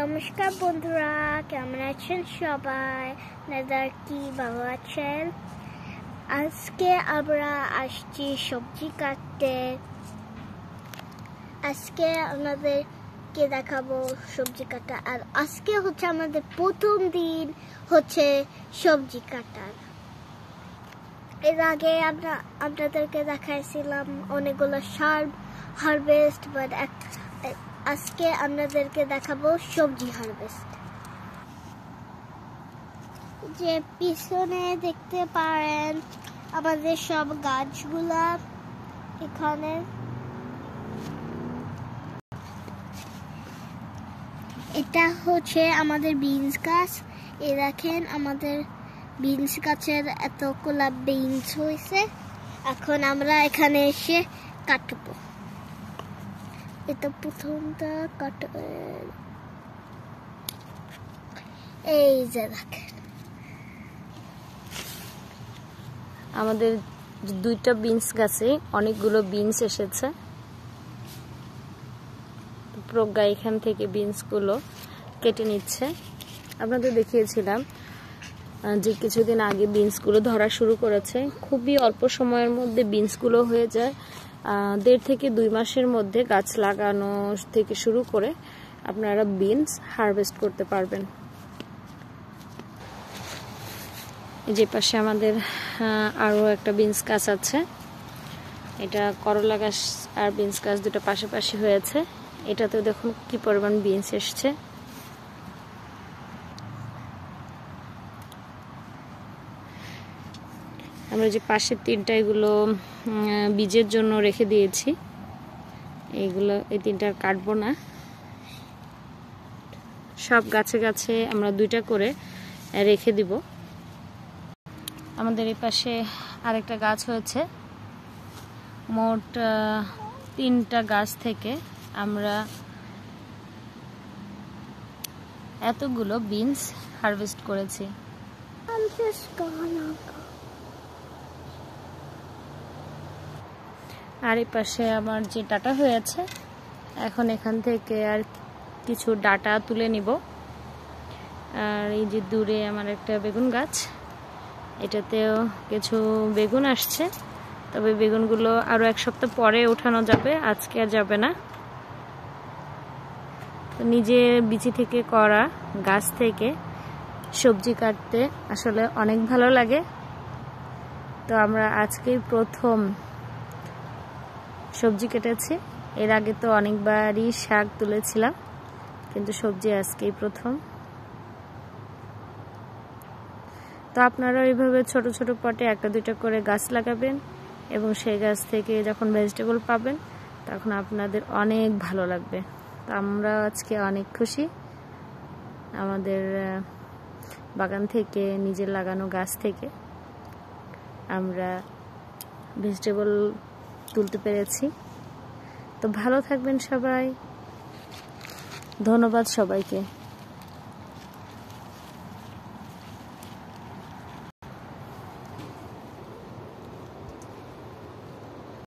নমস্কার বন্ধুরা, কেমন আছেন সবাই? আপনারা কি ভালো আছেন? আজকে আমরা আসছি সবজি কাটতে। আজকে আপনাদেরকে দেখাবো সবজি কাটা। আর আজকে হচ্ছে আমাদের প্রথম দিন হচ্ছে সবজি কাটার। এর আগে আমরা আপনাদেরকে দেখাইছিলাম অনেকগুলো হারভেস্ট, বাট আজকে আপনাদেরকে দেখাবো সবজি হারভেস্ট। যে পিছনে দেখতে পারেন আমাদের সব গাছগুলা এখানে। এটা হচ্ছে আমাদের বিনস গাছ। এই দেখেন আমাদের বিনস গাছের এতগুলা বিনস হয়েছে। এখন আমরা এখানে এসে কাটবো। এটা প্রথমটা এই যে দেখেন আমাদের দুইটা বিনস গাছে অনেকগুলো বিনস এসেছে। প্রজ্ঞা এখান থেকে বিনসগুলো কেটে নিচ্ছে। আপনাদের দেখিয়েছিলাম যে কিছুদিন আগে বিনসগুলো ধরা শুরু করেছে। খুবই অল্প সময়ের মধ্যে বিনসগুলো হয়ে যায়। 1.5 থেকে 2 মাসের মধ্যে গাছ লাগানো থেকে শুরু করে আপনারা বিনস হারভেস্ট করতে পারবেন। যে পাশে আমাদের আরও একটা বিনস গাছ আছে। এটা করলা গাছ আর বিনস গাছ দুটো পাশাপাশি হয়েছে। এটাতেও দেখুন কি পরিমাণ বিনস এসছে। আমরা যে পাশের 3টা এগুলো বীজের জন্য রেখে দিয়েছি। এই 3টা কাটবো না। সব গাছে গাছে আমরা 2টা করে রেখে দিব। আমাদের এই পাশে আরেকটা গাছ হয়েছে। মোট 3টা গাছ থেকে আমরা এতগুলো বিনস হারভেস্ট করেছি। আর এই পাশে আমার যে ডাটা হয়েছে, এখন এখান থেকে আর কিছু ডাটা তুলে নিব। আর এই যে দূরে আমার একটা বেগুন গাছ, এটাতেও কিছু বেগুন আসছে। তবে বেগুনগুলো আরো 1 সপ্তাহ পরে উঠানো যাবে, আজকে আর যাবে না। তো নিজে বিচি থেকে করা গাছ থেকে সবজি কাটতে আসলে অনেক ভালো লাগে। তো আমরা আজকেই প্রথম সবজি কেটেছি। এর আগে তো অনেকবারই শাক তুলেছিলাম, কিন্তু সবজি আজকেই প্রথম। তো আপনারা এইভাবে ছোট ছোট পটে 1-2টা করে গাছ লাগাবেন এবং সেই গাছ থেকে যখন ভেজিটেবল পাবেন তখন আপনাদের অনেক ভালো লাগবে। তো আমরা আজকে অনেক খুশি আমাদের বাগান থেকে, নিজের লাগানো গাছ থেকে আমরা ভেজিটেবল তুলতে পেরেছি। তো ভালো থাকবেন সবাই। ধন্যবাদ সবাইকে।